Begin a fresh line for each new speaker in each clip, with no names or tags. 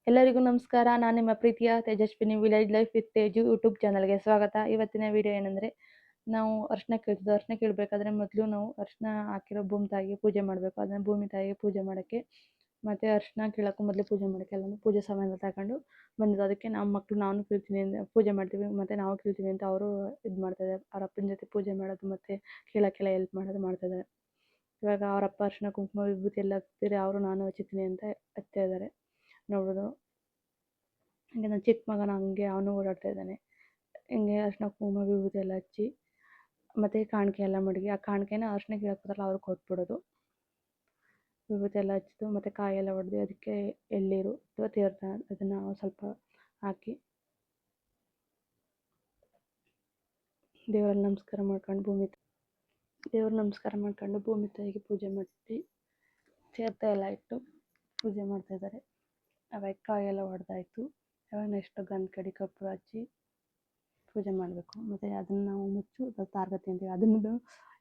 ಎಲ್ಲರಿಗೂ ನಮಸ್ಕಾರ. ನಾನು ನಿಮ್ಮ ಪ್ರೀತಿಯ Tejaswini village life with Teju YouTube ಚಾನಲ್‌ಗೆ ಸ್ವಾಗತ. ಇವತ್ತಿನ ವಿಡಿಯೋ ಏನಂದರೆ, ನಾವು ಅರಿಶಿನ ಕೀಳ್ತಿದ್ದು. ಅರಿಶಿನ ಕೀಳಬೇಕಾದ್ರೆ ಮೊದಲು ನಾವು ಅರಿಶಿನ ಹಾಕಿರೋ ಭೂಮಿ ತಾಯಿಗೆ ಪೂಜೆ ಮಾಡಬೇಕು. ಅದನ್ನು ಭೂಮಿ ತಾಯಿಗೆ ಪೂಜೆ ಮಾಡೋಕ್ಕೆ ಮತ್ತು ಅರಿಶಿನ ಕೀಳೋಕ್ಕೂ ಮೊದಲು ಪೂಜೆ ಮಾಡೋಕ್ಕೆ ಎಲ್ಲನೂ ಪೂಜೆ ಸಾಮಾನೆಲ್ಲ ತಗೊಂಡು ಬಂದಿದ್ದು. ಅದಕ್ಕೆ ನಮ್ಮ ಮಕ್ಕಳು ನಾನು ಕೀಳ್ತೀನಿ ಅಂತ ಪೂಜೆ ಮಾಡ್ತೀವಿ, ಮತ್ತು ನಾವು ಕೀಳ್ತೀವಿ ಅಂತ ಅವರು ಇದು ಮಾಡ್ತಾಯಿದ್ದಾರೆ. ಅವ್ರ ಅಪ್ಪನ ಜೊತೆ ಪೂಜೆ ಮಾಡೋದು ಮತ್ತು ಕೀಳೋಕ್ಕೆಲ್ಲ ಹೆಲ್ಪ್ ಮಾಡೋದು ಮಾಡ್ತಾಯಿದ್ದಾರೆ. ಇವಾಗ ಅವ್ರ ಅಪ್ಪ ಅರಿಶಿನ ಕುಂಕುಮ ವಿಭೂತಿ ಎಲ್ಲ ಹಚ್ತಿದ್ರೆ ಅವರು ನಾನು ಹಚ್ತೀನಿ ಅಂತ ಹಚ್ತಾ ಇದ್ದಾರೆ, ನೋಡ್ಬೋದು. ಹಂಗೆ ನನ್ನ ಚಿಕ್ಕ ಮಗನ ಹಂಗೆ ಅವನು ಓಡಾಡ್ತಾ ಇದ್ದಾನೆ. ಹಿಂಗೆ ಅರಿಶಿನ ಕುಂಕುಮ ವಿಭೂತಿ ಎಲ್ಲ ಹಚ್ಚಿ ಮತ್ತು ಕಾಣಿಕೆ ಎಲ್ಲ ಮಡಗಿ ಆ ಕಾಣಿಕೆನ ಅರಿಶಿನ ಕೀಳಕ್ಕೆ ಬರ್ತಾರಲ್ಲ ಅವ್ರಿಗೆ ಕೊಟ್ಬಿಡೋದು. ವಿಭೂತಿ ಎಲ್ಲ ಹಚ್ಚಿದ್ದು ಮತ್ತು ಕಾಯಿ ಎಲ್ಲ ಹೊಡೆದು ಅದಕ್ಕೆ ಎಳ್ನೀರು ಅಥವಾ ತೀರ್ಥ ಅದನ್ನು ಸ್ವಲ್ಪ ಹಾಕಿ ದೇವರಲ್ಲಿ ನಮಸ್ಕಾರ ಮಾಡ್ಕೊಂಡು ಭೂಮಿ ತಾಯಿಗೆ ಪೂಜೆ ಮಾಡಿ ತೀರ್ಥ ಎಲ್ಲ ಇಟ್ಟು ಪೂಜೆ ಮಾಡ್ತಾಯಿದ್ದಾರೆ. ಅವಾಗ ಕಾಯಿ ಎಲ್ಲ ಹೊಡೆದಾಯ್ತು. ಇವಾಗ ನೆಕ್ಸ್ಟ್ ಗಂಧ ಕಡ್ಡಿ ಕರ್ಪೂರ ಹಚ್ಚಿ ಪೂಜೆ ಮಾಡಬೇಕು. ಮತ್ತು ಅದನ್ನು ನಾವು ಮುಚ್ಚು ತಾರಗತಿ ಅಂತೀವಿ, ಅದನ್ನು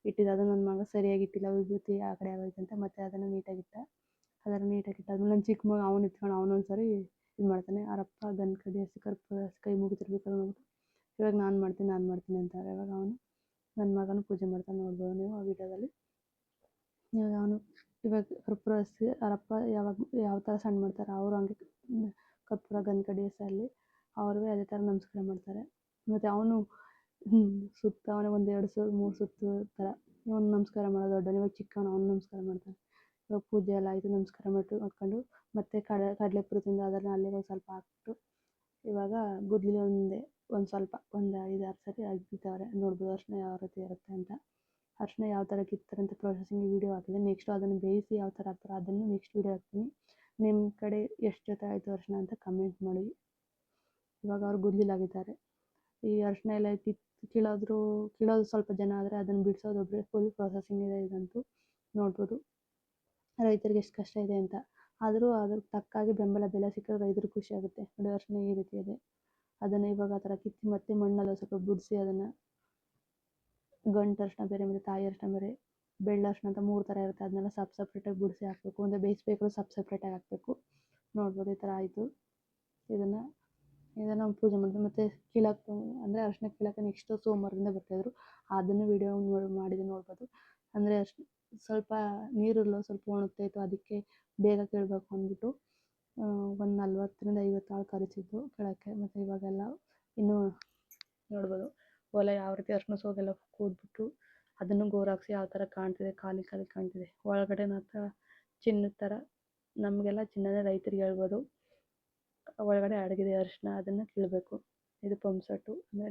ಇಟ್ಟಿದ್ದು. ಅದನ್ನು ನನ್ನ ಮಗ ಸರಿಯಾಗಿ ಇಟ್ಟಿಲ್ಲ, ವಿಭೂತಿ ಆ ಕಡೆ ಆಗೋಯ್ತು ಅಂತ ಮತ್ತೆ ಅದನ್ನು ನೀಟಾಗಿಟ್ಟ. ಅದನ್ನು ನನ್ನ ಚಿಕ್ಕ ಮಗ ಅವನು ಇಟ್ಕೊಂಡು ಅವನೊಂದು ಸರಿ ಇದು ಮಾಡ್ತಾನೆ. ಅವರಪ್ಪ ಗಂಧ ಕಡ್ಡಿ ಹಚ್ಚಿ ಕರ್ಪೂರ ಹಚ್ಚಿ ಕೈ ಮುಗಿತಿರ್ಬೇಕಾದ್ರೆ ನೋಡ್ಬಿಟ್ಟು ಇವಾಗ ನಾನು ಮಾಡ್ತೀನಿ ಅಂತಾರೆ. ಇವಾಗ ಅವನು ನನ್ನ ಮಗನೂ ಪೂಜೆ ಮಾಡ್ತಾನೆ, ನೋಡ್ಬೋದು ನೀವು ಆ ವಿಡಿಯೋದಲ್ಲಿ. ಇವಾಗ ಕರ್ಪೂರ ಹಚ್ಚಿ ಅವರಪ್ಪ ಯಾವ ಥರ ಸಣ್ಣ ಮಾಡ್ತಾರೆ ಅವರು ಹಂಗೆ ಕರ್ಪೂರ ಗಂಧ ಕಡ್ಡಿ ಅಲ್ಲಿ ಅವ್ರಿಗೆ ಅದೇ ಥರ ನಮಸ್ಕಾರ ಮಾಡ್ತಾರೆ. ಮತ್ತು ಅವನು ಸುತ್ತ ಅವನಿಗೆ ಒಂದು 2-3 ಸುತ್ತು ಥರ ಇವನು ನಮಸ್ಕಾರ ಮಾಡೋದು ದೊಡ್ಡವನು. ಇವಾಗ ಚಿಕ್ಕವನು ಅವನು ನಮಸ್ಕಾರ ಮಾಡ್ತಾನೆ. ಇವಾಗ ಪೂಜೆ ಎಲ್ಲ ಆಯಿತು, ನಮಸ್ಕಾರ ಮಾಡ್ಕೊಂಡು ಮತ್ತು ಕಡಲೆಪುರಿ ತಿಂದು ಅದನ್ನು ಅಲ್ಲಿಗೆ ಸ್ವಲ್ಪ ಹಾಕ್ಬಿಟ್ಟು ಇವಾಗ ಗುದ್ದಲಿ ಒಂದು ಸ್ವಲ್ಪ 5-6 ಸರಿ ಅಗಿತವ್ರೆ, ನೋಡ್ಬೋದು ಅರಿಶಿನ ಯಾವ ರೀತಿ ಇರುತ್ತೆ ಅಂತ. ಅರಿಶಿನ ಯಾವ ಥರ ಕಿತ್ತಾರೆ ಅಂತ ಪ್ರೊಸೆಸಿಂಗ್ ವೀಡಿಯೋ ಹಾಕಿದೆ. ನೆಕ್ಸ್ಟ್ ಅದನ್ನು ಬೇಯಿಸಿ ಯಾವ ಥರ ಹಾಕ್ತಾರೆ ಅದನ್ನು ನೆಕ್ಸ್ಟ್ ವೀಡಿಯೋ ಹಾಕ್ತೀನಿ. ನಿಮ್ಮ ಕಡೆ ಎಷ್ಟು ಜೊತೆ ಆಯಿತು ಅರಿಶಿನ ಅಂತ ಕಮೆಂಟ್ ಮಾಡಿ. ಇವಾಗ ಅವ್ರು ಗುದ್ದಲಿಲಾಗಿದ್ದಾರೆ. ಈ ಅರಿಶಿನ ಎಲ್ಲ ಕೀಳೋದು ಸ್ವಲ್ಪ ಜನ ಆದರೆ ಅದನ್ನು ಬಿಡಿಸೋದೊಬ್ಬರೇ. ಫುಲ್ ಪ್ರೊಸೆಸಿಂಗ್ ಇದೆ ಇದಂತೂ, ನೋಡ್ಬೋದು ರೈತರಿಗೆ ಎಷ್ಟು ಕಷ್ಟ ಇದೆ ಅಂತ. ಆದರೂ ಅದ್ರ ತಕ್ಕಾಗಿ ಬೆಲೆ ಸಿಕ್ಕರೆ ರೈತರಿಗೆ ಖುಷಿ ಆಗುತ್ತೆ. ನೋಡಿ ಅರಿಶಿನ ಈ ರೀತಿ ಇದೆ. ಅದನ್ನು ಇವಾಗ ಆ ಥರ ಕಿತ್ತು ಮತ್ತೆ ಮಣ್ಣೆಲ್ಲ ಸ್ವಲ್ಪ ಬಿಡಿಸಿ ಅದನ್ನು ಗಂಟು ಅರಿಶಿನ ಬೇರೆ ಮತ್ತು ತಾಯಿ ಅರಿಶಿನ ಬೇರೆ, ಬೆಳ್ಳ ಅರಿಶಿನ ಅಂತ 3 ಥರ ಇರುತ್ತೆ. ಅದನ್ನೆಲ್ಲ ಸಪ್ರೇಟಾಗಿ ಬಿಡಿಸಿ ಹಾಕಬೇಕು. ಅಂದರೆ ಬೇಯಿಸ್ಬೇಕಾದ್ರೂ ಸಪ್ರೇಟಾಗಿ ಹಾಕಬೇಕು, ನೋಡ್ಬೋದು. ಈ ಥರ ಆಯಿತು. ಇದನ್ನು ಪೂಜೆ ಮಾಡಿದ್ವಿ. ಮತ್ತು ಕೀಳಕ್ಕೆ ಅಂದರೆ ಅರಿಶಿನ ಕೀಳಕ್ಕೆ ನೆಕ್ಸ್ಟ್ ಸೋಮವಾರದಿಂದ ಬರ್ತಾಯಿದ್ರು. ಅದನ್ನು ವೀಡಿಯೋ ಮಾಡಿದೆ, ನೋಡ್ಬೋದು. ಅಂದರೆ ಸ್ವಲ್ಪ ನೀರೆಲ್ಲ ಸ್ವಲ್ಪ ಒಣಗ್ತಾಯಿತ್ತು, ಅದಕ್ಕೆ ಬೇಗ ಕೀಳಬೇಕು ಅಂದ್ಬಿಟ್ಟು ಒಂದು 40-50 ಆಳು ಕರೆಸಿದ್ದು ಕೀಳೋಕ್ಕೆ. ಮತ್ತು ಇವಾಗೆಲ್ಲ ಇನ್ನೂ ನೋಡ್ಬೋದು ಒಲೆ ಯಾವ ರೀತಿ ಅರಿಶಿನ ಸೋಗೆಲ್ಲ ಕೂದ್ಬಿಟ್ಟು ಅದನ್ನು ಗೋರು ಹಾಕ್ಸಿ ಯಾವ ಥರ ಕಾಣ್ತಿದೆ, ಖಾಲಿ ಕಾಣ್ತಿದೆ. ಒಳಗಡೆ ಮಾತ್ರ ಚಿನ್ನದ ಥರ, ನಮಗೆಲ್ಲ ಚಿನ್ನನೇ ರೈತರಿಗೆ ಹೇಳ್ಬೋದು. ಒಳಗಡೆ ಅಡಗಿದೆ ಅರಿಶಿನ, ಅದನ್ನು ಕೀಳಬೇಕು. ಇದು ಪಂಪ್ ಸೆಟ್ಟು, ಅಂದರೆ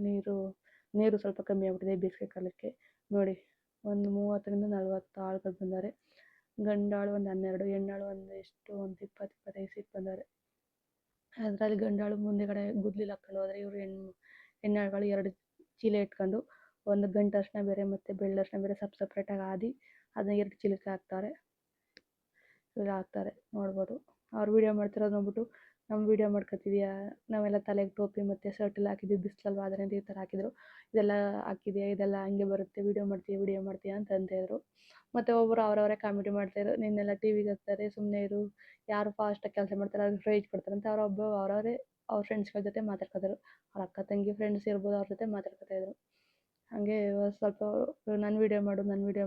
ನೀರು ಸ್ವಲ್ಪ ಕಮ್ಮಿ ಆಗ್ಬಿಟ್ಟಿದೆ ಬೇಸಿಗೆ ಕಾಲಕ್ಕೆ. ನೋಡಿ ಒಂದು 30-40 ಆಳುಗಳು ಬಂದ್ದಾರೆ. ಗಂಡಾಳು ಒಂದು 12, ಹೆಣ್ಣಾಳು ಒಂದು 20-25 ಸೀಟ್ ಬಂದ್ದಾರೆ. ಅದರಲ್ಲಿ ಗಂಡಾಳು ಮುಂದೆಗಡೆ ಗುದ್ದಲಿ ಹಾಕ್ಕೊಂಡು ಹೋದರೆ ಇವರು ಹೆಣ್ಣಾಳುಗಳು 2 ಚೀಲ ಇಟ್ಕೊಂಡು ಒಂದು ಗಂಟು ಅರಿಶಿನ ಬೇರೆ ಮತ್ತು ಬೆಳ್ಳ ಅರಿಶಿನ ಬೇರೆ ಸಪ್ರೇಟಾಗಿ ಆದಿ ಅದನ್ನ 2 ಚೀಲಕ್ಕೆ ಹಾಕ್ತಾರೆ, ನೋಡ್ಬೋದು. ಅವ್ರು ವೀಡಿಯೋ ಮಾಡ್ತಿರೋದು ನೋಡ್ಬಿಟ್ಟು ನಮ್ಮ ವೀಡಿಯೋ ಮಾಡ್ಕೊತಿದ್ಯಾ, ನಾವೆಲ್ಲ ತಲೆಗೆ ಟೋಪಿ ಮತ್ತು ಶರ್ಟೆಲ್ಲ ಹಾಕಿದ್ವಿ, ಬಿಸಿಲಲ್ವ ಅದರಿಂದ ಈ ಥರ ಹಾಕಿದ್ರು, ಇದೆಲ್ಲ ಹಾಕಿದ್ಯಾ, ಇದೆಲ್ಲ ಹಂಗೆ ಬರುತ್ತೆ, ವೀಡಿಯೋ ಮಾಡ್ತೀಯಾ ಅಂತ ಅಂತಾಯಿದ್ರು. ಮತ್ತು ಒಬ್ಬರು ಅವರವರೇ ಕಾಮಿಡಿ ಮಾಡ್ತಾಯಿದ್ರು, ನಿನ್ನೆಲ್ಲ ಟಿವಿಗೆ ಹಾಕ್ತಾರೆ ಸುಮ್ಮನೆ ಇರು, ಯಾರು ಫಾಸ್ಟಾಗಿ ಕೆಲಸ ಮಾಡ್ತಾರೆ ಅವ್ರಿಗೆ ಪ್ರೈಜ್ ಕೊಡ್ತಾರಂತ ಅವರವರೇ ಅವ್ರ ಫ್ರೆಂಡ್ಸ್ಗಳ ಜೊತೆ ಮಾತಾಡ್ಕೊತಾರೆ. ಅವ್ರ ಅಕ್ಕ ತಂಗಿ ಫ್ರೆಂಡ್ಸ್ ಇರ್ಬೋದು, ಅವ್ರ ಜೊತೆ ಮಾತಾಡ್ಕೊತಾಯಿದ್ರು. ಹಾಗೆ ಸ್ವಲ್ಪ ನನ್ನ ವೀಡಿಯೋ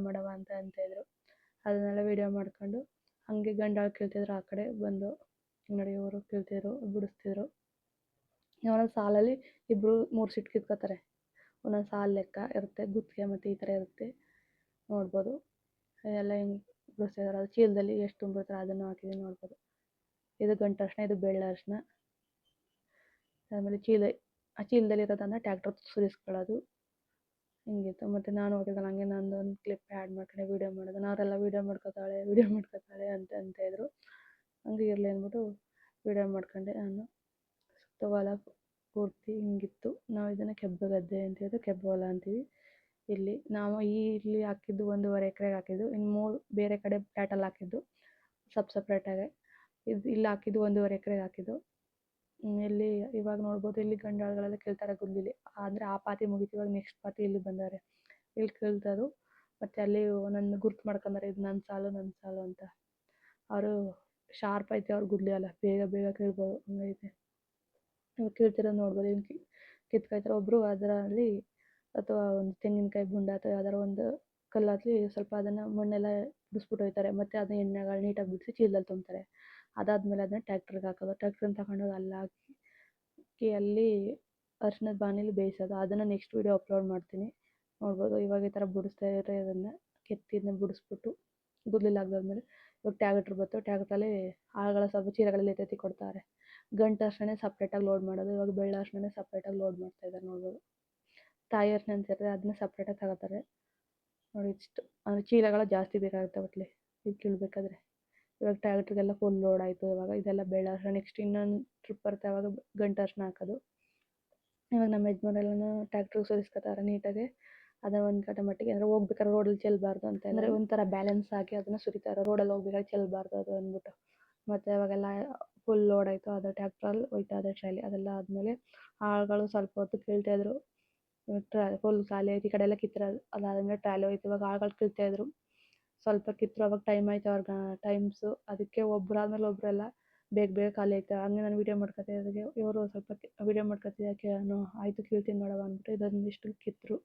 ಮಾಡವ ಅಂತ ಅಂತಾಯಿದ್ರು. ಅದನ್ನೆಲ್ಲ ವೀಡಿಯೋ ಮಾಡ್ಕೊಂಡು ಹಾಗೆ ಗಂಡಾಳು ಕೇಳ್ತಿದ್ರು. ಆ ಕಡೆ ಬಂದು ನೋಡಿ ಇವರು ಕೇಳ್ತಿದ್ರು, ಬಿಡಿಸ್ತಿದ್ರು. ಒಂದೊಂದು ಸಾಲಲ್ಲಿ 2-3 ಸೀಟ್ ಕಿತ್ಕೋತಾರೆ. ಒಂದೊಂದು ಸಾಲು ಲೆಕ್ಕ ಇರುತ್ತೆ, ಗುತ್ತಿಗೆ ಮತ್ತು ಈ ಥರ ಇರುತ್ತೆ, ನೋಡ್ಬೋದು. ಎಲ್ಲ ಹಿಂಗೆ ಬಿಡಿಸ್ತಿದ್ದಾರೆ. ಅದು ಚೀಲದಲ್ಲಿ ಎಷ್ಟು ತುಂಬಿರ್ತಾರೆ ಅದನ್ನು ಹಾಕಿದ್ದೀನಿ, ನೋಡ್ಬೋದು. ಇದು ಗಂಟು ಅರಿಶಿನ, ಇದು ಬೆಳ್ಳ ಅರಿಶಿನ. ಆಮೇಲೆ ಆ ಚೀಲದಲ್ಲಿರೋದನ್ನು ಟ್ಯಾಕ್ಟರ್ ಸುರಿಸ್ಕೊಳ್ಳೋದು ಹಿಂಗಿತ್ತು. ಮತ್ತು ನಾನು ಹೋಗಿದ್ದಲ್ಲ ಹಂಗೆ ನಂದೊಂದು ಕ್ಲಿಪ್ ಆ್ಯಡ್ ಮಾಡ್ಕೊಂಡು ವೀಡಿಯೋ ಮಾಡೋದು. ಅವರೆಲ್ಲ ವೀಡಿಯೋ ಮಾಡ್ಕೊತಾಳೆ ಅಂತಾಯಿದ್ರು. ಹಂಗೆ ಇರಲಿ ಅಂದ್ಬಿಟ್ಟು ವೀಡಿಯೋ ಮಾಡ್ಕೊಂಡೆ ನಾನು. ಸುತ್ತ ಹೊಲ ಪೂರ್ತಿ ಹಿಂಗಿತ್ತು. ನಾವು ಇದನ್ನು ಕೆಬ್ಬೆ ಗದ್ದೆ ಅಂತ ಹೇಳಿದ್ರೆ ಕೆಬ್ಬೆ ಹೊಲ ಅಂತೀವಿ. ನಾವು ಇಲ್ಲಿ ಹಾಕಿದ್ದು 1.5 ಎಕರೆಗೆ ಹಾಕಿದ್ದು, ಇನ್ನು 3 ಬೇರೆ ಕಡೆ ಪ್ಲಾಟಲ್ಲಿ ಹಾಕಿದ್ದು ಸಪ್ರೇಟಾಗಿ. ಇಲ್ಲಿ ಹಾಕಿದ್ದು 1.5 ಎಕರೆಗೆ ಹಾಕಿದ್ದು. ಇಲ್ಲಿ ಇವಾಗ ನೋಡ್ಬೋದು, ಇಲ್ಲಿ ಗಂಡಾಳುಗಳೆಲ್ಲ ಕೇಳ್ತಾರೆ ಗುದ್ದಲಿ. ಅಂದರೆ ಆ ಪಾತಿ ಮುಗೀತು, ಇವಾಗ ನೆಕ್ಸ್ಟ್ ಪಾತಿ ಇಲ್ಲಿ ಬಂದವ್ರೆ, ಇಲ್ಲಿ ಕೇಳ್ತದು. ಮತ್ತು ಅಲ್ಲಿ ಒಂದೊಂದು ಗುರ್ತು ಮಾಡ್ಕೊಂಡಾರೆ, ಇದು ನನ್ನ ಸಾಲು ಅಂತ. ಅವರು ಶಾರ್ಪ್ ಐತೆ ಅವ್ರ ಗುದ್ಲಿ ಎಲ್ಲ ಬೇಗ ಬೇಗ ಕೀಳ್ಬೋದು ಹಂಗೈತೆ. ಇವಾಗ ಕೀಳ್ತಿರೋದು ನೋಡ್ಬೋದು ಹಿಂಗೆ ಕಿತ್ಕೊಳ್ತಾರೆ ಒಬ್ಬರು ಅದರಲ್ಲಿ, ಅಥವಾ ಒಂದು ತೆಂಗಿನಕಾಯಿ ಬುಂಡ ಅಥವಾ ಯಾವ್ದಾರು ಒಂದು ಕಲ್ಲಾಗಲಿ ಸ್ವಲ್ಪ ಅದನ್ನು ಮಣ್ಣೆಲ್ಲ ಬಿಡಿಸ್ಬಿಟ್ಟು ಹೋಗ್ತಾರೆ. ಮತ್ತು ಅದನ್ನ ಎಣ್ಣೆಗಳು ನೀಟಾಗಿ ಬಿಡಿಸಿ ಚೀಲದಲ್ಲಿ ತುಂಬ್ತಾರೆ. ಅದಾದಮೇಲೆ ಅದನ್ನ ಟ್ಯಾಕ್ಟ್ರಿಗೆ ಹಾಕೋದು. ಟ್ಯಾಕ್ಟ್ರಿಂದ ತಗೊಂಡೋಗಿ ಅಲ್ಲಿ ಹಾಕಿ ಅಲ್ಲಿ ಅರಿಶಿಣದ ಬಾಣಲಿ ಬೇಯಿಸೋದು. ಅದನ್ನು ನೆಕ್ಸ್ಟ್ ವೀಡಿಯೋ ಅಪ್ಲೋಡ್ ಮಾಡ್ತೀನಿ, ನೋಡ್ಬೋದು. ಇವಾಗ ಈ ಥರ ಬಿಡಿಸ್ತಾ ಇರೋದನ್ನು ಕೆತ್ತಿನ ಬಿಡಿಸ್ಬಿಟ್ಟು ಗುದ್ಲಿಲಿ ಹಾಕಿದ್ಮೇಲೆ ಇವಾಗ ಟ್ಯಾಕ್ಟ್ರ್ ಬಂತು. ಟ್ಯಾಕ್ಟ್ರಲ್ಲಿ ಆಳುಗಳ ಸ್ವಲ್ಪ ಚೀಲಗಳಲ್ಲಿ ಎತ್ತೆತ್ತಿ ಕೊಡ್ತಾರೆ. ಗಂಟು ಅರಿಶಿಣ ಸಪ್ರೇಟಾಗಿ ಲೋಡ್ ಮಾಡೋದು. ಇವಾಗ ಬೆಳ್ಳ ಅರಿಶಿಣ ಸಪ್ರೇಟಾಗಿ ಲೋಡ್ ಮಾಡ್ತಾಯಿದ್ದಾರೆ ನೋಡ್ಬೋದು. ತಾಯಿ ಅರಿಶಿಣ ಅಂತ ಇರ್ತದೆ ಅದನ್ನ ಸಪ್ರೇಟಾಗಿ ತಗೋತಾರೆ ನೋಡಿ. ಇಷ್ಟು ಅಂದರೆ ಚೀಲಗಳು ಜಾಸ್ತಿ ಬೇಕಾಗುತ್ತೆ ಒಟ್ಲಿ ಇದು ಕೀಳ್ಬೇಕಾದ್ರೆ. ಇವಾಗ ಟ್ಯಾಕ್ಟ್ರಿಗೆಲ್ಲ ಫುಲ್ ಲೋಡ್ ಆಯಿತು. ಇವಾಗ ಇದೆಲ್ಲ ಬೆಳ್ಳ ಅರಿಶಿಣ. ನೆಕ್ಸ್ಟ್ ಇನ್ನೊಂದು ಟ್ರಿಪ್ ಬರುತ್ತೆ, ಆವಾಗ ಗಂಟು ಅರಿಶಿಣ ಹಾಕೋದು. ಇವಾಗ ನಮ್ಮ ಯಜಮಾನ್ರೆಲ್ಲನೂ ಟ್ಯಾಕ್ಟ್ರಿಗೆ ಸುರಿಸ್ಕೊತಾರೆ ನೀಟಾಗಿ. ಅದನ್ನ ಒಂದು ಕಡೆ ಮಟ್ಟಿಗೆ ಅಂದರೆ ಹೋಗ್ಬೇಕಾದ್ರೆ ರೋಡಲ್ಲಿ ಚೆಲ್ಲಬಾರ್ದು ಅಂತ, ಅಂದರೆ ಒಂಥರ ಬ್ಯಾಲೆನ್ಸ್ ಆಗಿ ಅದನ್ನು ಸುರಿತಾರೆ. ರೋಡಲ್ಲಿ ಹೋಗ್ಬೇಕಾದ್ರೆ ಚೆಲ್ಲಬಾರ್ದು ಅದು ಅಂದ್ಬಿಟ್ಟು. ಮತ್ತು ಅವಾಗೆಲ್ಲ ಫುಲ್ ಲೋಡ್ ಆಯಿತು. ಅದು ಟ್ಯಾಕ್ಟ್ರಲ್ಲಿ ಹೋಯ್ತಾ ಅದೇ ಟ್ರಾಲಿ. ಅದೆಲ್ಲ ಆದಮೇಲೆ ಆಳುಗಳು ಸ್ವಲ್ಪ ಹೊತ್ತು ಕೀಳ್ತಾಯಿದ್ರು. ಫುಲ್ ಖಾಲಿ ಆಯ್ತು. ಈ ಕಡೆ ಎಲ್ಲ ಕಿತ್ತಿರೋದು ಅದಾದಮೇಲೆ ಟ್ರಾಲಿ ಹೋಯ್ತು. ಇವಾಗ ಆಳುಗಳು ಕೀಳ್ತಾಯಿದ್ರು. ಸ್ವಲ್ಪ ಕಿತ್ತರು. ಅವಾಗ ಟೈಮ್ ಆಯ್ತು ಅವ್ರಿಗೆ ಟೈಮ್ಸು. ಅದಕ್ಕೆ ಒಬ್ಬರಾದ್ಮೇಲೆ ಒಬ್ಬರೆಲ್ಲ ಬೇಗ ಬೇಗ ಖಾಲಿ ಆಯ್ತು. ಹಂಗೆ ನಾನು ವೀಡಿಯೋ ಮಾಡ್ಕೊತಿದ್ದಕ್ಕೆ ಇವರು ಸ್ವಲ್ಪ ವೀಡಿಯೋ ಮಾಡ್ಕೊತಿದ್ದಕ್ಕೆ ನಾನು ಆಯಿತು ಕೀಳ್ತೀನಿ ನೋಡವ ಅಂದ್ಬಿಟ್ಟು ಇದೊಂದಿಷ್ಟು ಕಿತ್ತರು.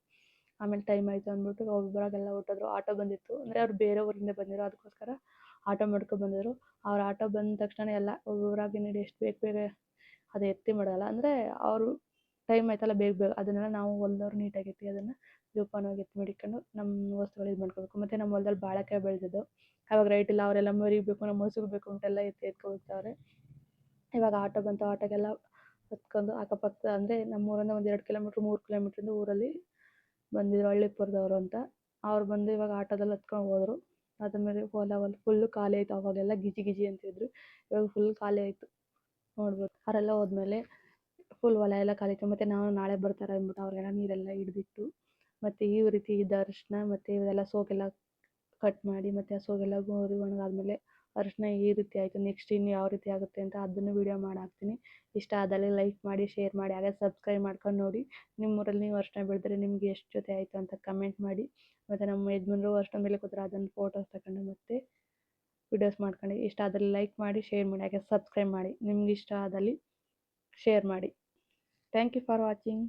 ಆಮೇಲೆ ಟೈಮ್ ಆಯಿತು ಅಂದ್ಬಿಟ್ಟು ಒಬ್ಬರಾಗೆಲ್ಲ ಹೊರಟೋದ್ರು. ಆಟೋ ಬಂದಿತ್ತು, ಅಂದರೆ ಅವ್ರು ಬೇರೆ ಊರಿಂದ ಬಂದಿರೋ, ಅದಕ್ಕೋಸ್ಕರ ಆಟೋ ಮಾಡ್ಕೊಂಡು ಬಂದಿದ್ರು. ಅವ್ರು ಆಟೋ ಬಂದ ತಕ್ಷಣ ಎಲ್ಲ ಒಬ್ಬೊಬ್ಬರಾಗಿ ನೋಡಿ ಎಷ್ಟು ಬೇಗ ಬೇಗ ಅದು ಎತ್ತಿ ಮಾಡೋಲ್ಲ, ಅಂದರೆ ಅವರು ಟೈಮ್ ಆಯ್ತಲ್ಲ ಬೇಗ ಬೇಗ ಅದನ್ನೆಲ್ಲ ನಾವು ಹೊಲ್ದವ್ರು ನೀಟಾಗಿ ಎತ್ತಿ ಅದನ್ನು ಜೋಪಾನವಾಗಿ ಎತ್ತಿ ಮಡಿಕೊಂಡು ನಮ್ಮ ವಸ್ತುಗಳು ಇದು ಮಾಡ್ಕೋಬೇಕು. ಮತ್ತು ನಮ್ಮ ಹೊಲ್ದಲ್ಲಿ ಬಾಳೆಕಾಯಿ ಬೆಳೆದಿದ್ದು, ಅವಾಗ ರೈಟ್ ಇಲ್ಲ, ಅವರೆಲ್ಲ ಮರಿಬೇಕು ನಮ್ಮ ಹಸುಗೆ ಬೇಕು ಅಂತೆಲ್ಲ ಎತ್ಕೊಳ್ತಾರೆ. ಇವಾಗ ಆಟೋ ಬಂತು. ಆಟೋಗೆಲ್ಲ ಹೊತ್ಕೊಂಡು ಅಕ್ಕಪಕ್ಕ, ಅಂದರೆ ನಮ್ಮೂರಿಂದ ಒಂದು 2 ಕಿಲೋಮೀಟ್ರ್ 3 ಕಿಲೋಮೀಟ್ರಿಂದ ಊರಲ್ಲಿ ಬಂದಿದ್ರು ಹಳ್ಳಿಪುರದವರು ಅಂತ. ಅವ್ರು ಬಂದು ಇವಾಗ ಆಟೋದಲ್ಲಿ ಹತ್ಕೊಂಡು ಹೋದರು. ಅದಾದಮೇಲೆ ಹೊಲ ಫುಲ್ಲು ಖಾಲಿ ಆಯಿತು. ಅವಾಗೆಲ್ಲ ಗಿಜಿ ಗಿಜಿ ಅಂತಿದ್ರು, ಇವಾಗ ಫುಲ್ ಖಾಲಿ ಆಯಿತು ನೋಡ್ಬೋದು. ಅವರೆಲ್ಲ ಹೋದ್ಮೇಲೆ ಫುಲ್ ಹೊಲ ಎಲ್ಲ ಖಾಲಿ ಆಯಿತು. ಮತ್ತು ನಾವು ನಾಳೆ ಬರ್ತಾರೆ ಅಂದ್ಬಿಟ್ಟು ಅವ್ರಿಗೆಲ್ಲ ನೀರೆಲ್ಲ ಹಿಡಿದಿಟ್ಟು, ಮತ್ತು ಈ ರೀತಿ ಇದು ಅರಿಶಿಣ ಮತ್ತು ಇವೆಲ್ಲ ಸೋಗೆಲ್ಲ ಕಟ್ ಮಾಡಿ, ಮತ್ತು ಆ ಸೋಗೆಲ್ಲ ಗೋರಿ ಒಣಗಾದ್ಮೇಲೆ ಅರಿಶಿಣ ಈ ರೀತಿ ಆಯಿತು. ನೆಕ್ಸ್ಟ್ ಇನ್ನು ಯಾವ ರೀತಿ ಆಗುತ್ತೆ ಅಂತ ಅದನ್ನು ವೀಡಿಯೋ ಮಾಡಿ ಹಾಕ್ತೀನಿ. ಇಷ್ಟ ಆದಲ್ಲಿ ಲೈಕ್ ಮಾಡಿ, ಶೇರ್ ಮಾಡಿ, ಹಾಗೆ ಸಬ್ಸ್ಕ್ರೈಬ್ ಮಾಡ್ಕೊಂಡು ನೋಡಿ. ನಿಮ್ಮೂರಲ್ಲಿ ನೀವು ಅರಿಶಿಣ ಬೆಳೆದ್ರೆ ನಿಮ್ಗೆ ಎಷ್ಟು ಜೊತೆ ಆಯಿತು ಅಂತ ಕಮೆಂಟ್ ಮಾಡಿ. ಮತ್ತು ನಮ್ಮ ಯಜಮಾನ್ರು ಅರಿಶಿಣ ಮೇಲೆ ಕೂತ್ರೆ ಅದನ್ನು ಫೋಟೋಸ್ ತಗೊಂಡು ಮತ್ತು ವೀಡಿಯೋಸ್ ಮಾಡ್ಕೊಂಡು. ಇಷ್ಟ ಆದಲ್ಲಿ ಲೈಕ್ ಮಾಡಿ, ಶೇರ್ ಮಾಡಿ, ಹಾಗೆ ಸಬ್ಸ್ಕ್ರೈಬ್ ಮಾಡಿ. ನಿಮ್ಗೆ ಇಷ್ಟ ಆದಲ್ಲಿ ಶೇರ್ ಮಾಡಿ. Thank you for watching.